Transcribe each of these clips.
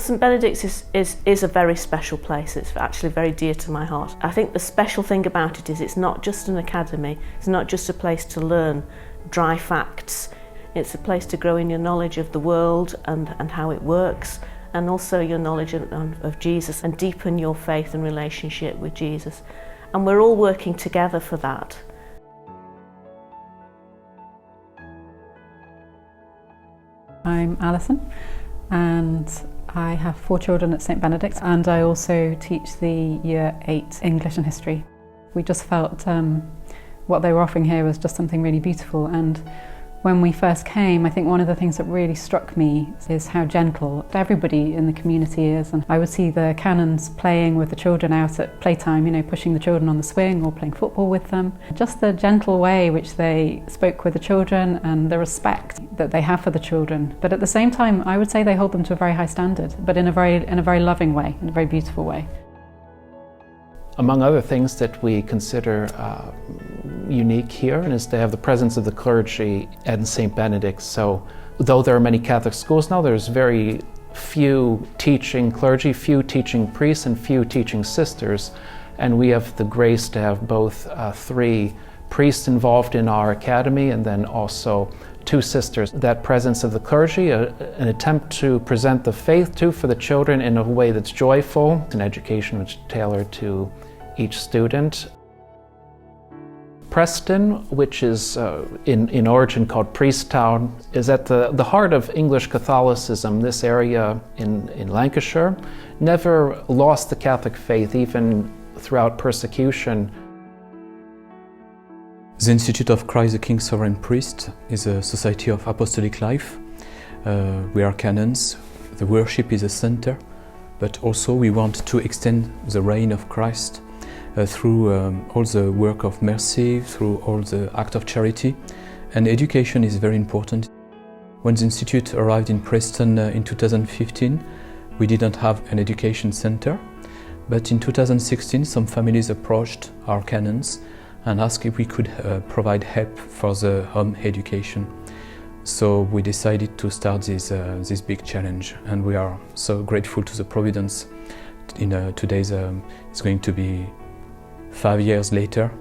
St Benedict's is a very special place. It's actually very dear to my heart. I think the special thing about it is it's not just an academy, it's not just a place to learn dry facts. It's a place to grow in your knowledge of the world and how it works, and also your knowledge of Jesus, and deepen your faith and relationship with Jesus. And we're all working together for that. I'm Alison, and I have 4 children at St Benedict's, and I also teach the Year 8 English and History. We just felt what they were offering here was just something really beautiful, and when we first came, I think one of the things that really struck me is how gentle everybody in the community is. And I would see the canons playing with the children out at playtime, you know, pushing the children on the swing or playing football with them. Just the gentle way which they spoke with the children and the respect that they have for the children. But at the same time, I would say they hold them to a very high standard, but in a very loving way, in a very beautiful way. Among other things that we consider unique here is to have the presence of the clergy at St. Benedict's. So though there are many Catholic schools now, there's very few teaching clergy, few teaching priests, and few teaching sisters. And we have the grace to have both 3 priests involved in our academy, and then also 2 sisters. That presence of the clergy, an attempt to present the faith for the children in a way that's joyful, an education which is tailored to each student. Preston, which is in origin called Priesttown, is at the heart of English Catholicism. This area in Lancashire never lost the Catholic faith, even throughout persecution. The Institute of Christ the King Sovereign Priest is a society of apostolic life. We are canons, the worship is a center, but also we want to extend the reign of Christ through all the work of mercy, through all the act of charity, and education is very important. When the Institute arrived in Preston in 2015, we didn't have an education center, but in 2016 some families approached our canons and asked if we could provide help for the home education. So we decided to start this big challenge, and we are so grateful to the Providence. Today's it's going to be 5 years later,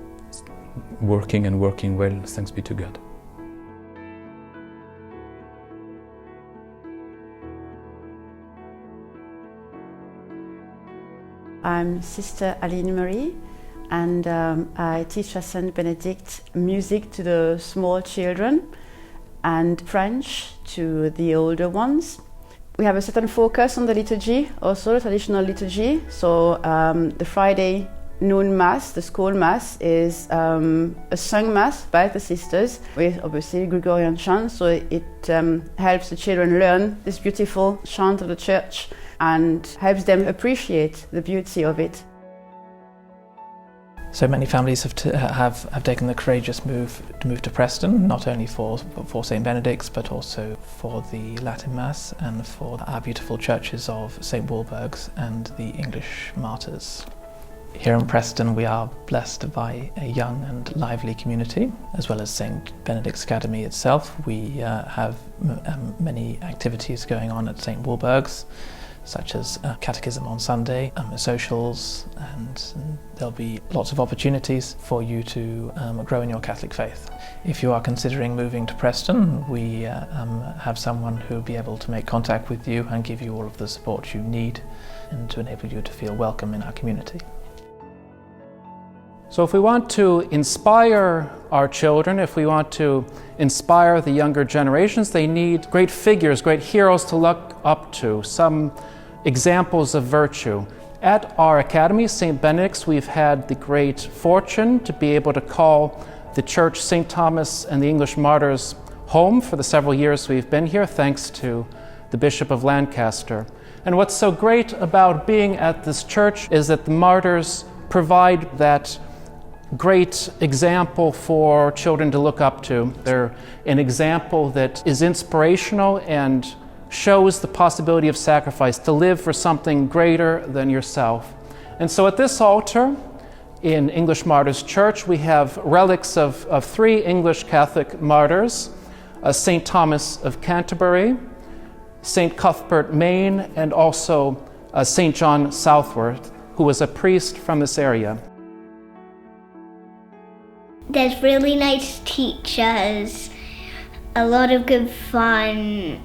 working and working well, thanks be to God. I'm Sister Aline Marie, and I teach at St Benedict music to the small children and French to the older ones. We have a certain focus on the liturgy, also the traditional liturgy. So the Friday noon Mass, the school Mass, is a sung Mass by the sisters with obviously Gregorian chant, so it helps the children learn this beautiful chant of the Church and helps them appreciate the beauty of it. So many families have taken the courageous move to Preston, not only for St Benedict's, but also for the Latin Mass and for our beautiful churches of St Walburg's and the English Martyrs. Here in Preston we are blessed by a young and lively community, as well as St Benedict's Academy itself. We have many activities going on at St Walburg's, such as catechism on Sunday, socials, and there'll be lots of opportunities for you to grow in your Catholic faith. If you are considering moving to Preston, we have someone who will be able to make contact with you and give you all of the support you need and to enable you to feel welcome in our community. So if we want to inspire our children, if we want to inspire the younger generations, they need great figures, great heroes to look up to, some examples of virtue. At our academy, St. Benedict's, we've had the great fortune to be able to call the church St. Thomas and the English Martyrs home for the several years we've been here, thanks to the Bishop of Lancaster. And what's so great about being at this church is that the martyrs provide that great example for children to look up to. They're an example that is inspirational and shows the possibility of sacrifice, to live for something greater than yourself. And so at this altar in English Martyrs Church, we have relics of 3 English Catholic martyrs, St. Thomas of Canterbury, St. Cuthbert, Maine, and also St. John Southworth, who was a priest from this area. There's really nice teachers, a lot of good fun,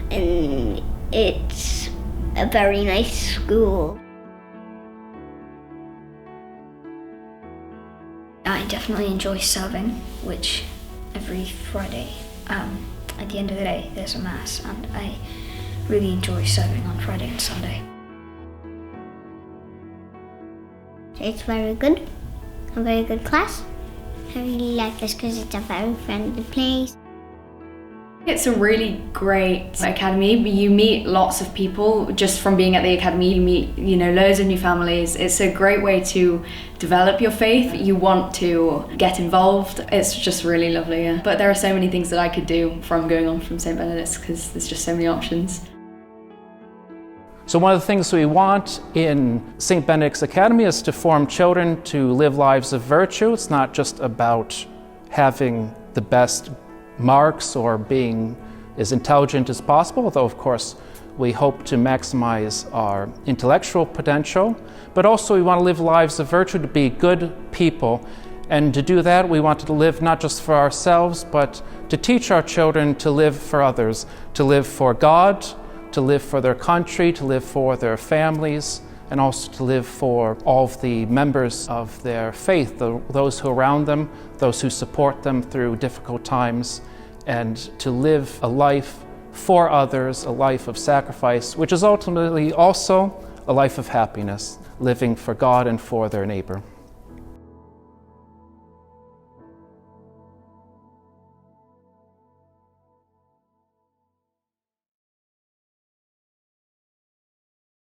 and it's a very nice school. I definitely enjoy serving, which every Friday, at the end of the day, there's a Mass, and I really enjoy serving on Friday and Sunday. It's very good, a very good class. I really like this because it's a very friendly place. It's a really great academy. You meet lots of people just from being at the academy. You meet, loads of new families. It's a great way to develop your faith. You want to get involved. It's just really lovely. Yeah. But there are so many things that I could do from going on from St. Benedict's because there's just so many options. So one of the things we want in St. Benedict's Academy is to form children to live lives of virtue. It's not just about having the best marks or being as intelligent as possible, although of course we hope to maximize our intellectual potential, but also we want to live lives of virtue, to be good people. And to do that, we want to live not just for ourselves, but to teach our children to live for others, to live for God, to live for their country, to live for their families, and also to live for all of the members of their faith, those who are around them, those who support them through difficult times, and to live a life for others, a life of sacrifice, which is ultimately also a life of happiness, living for God and for their neighbor.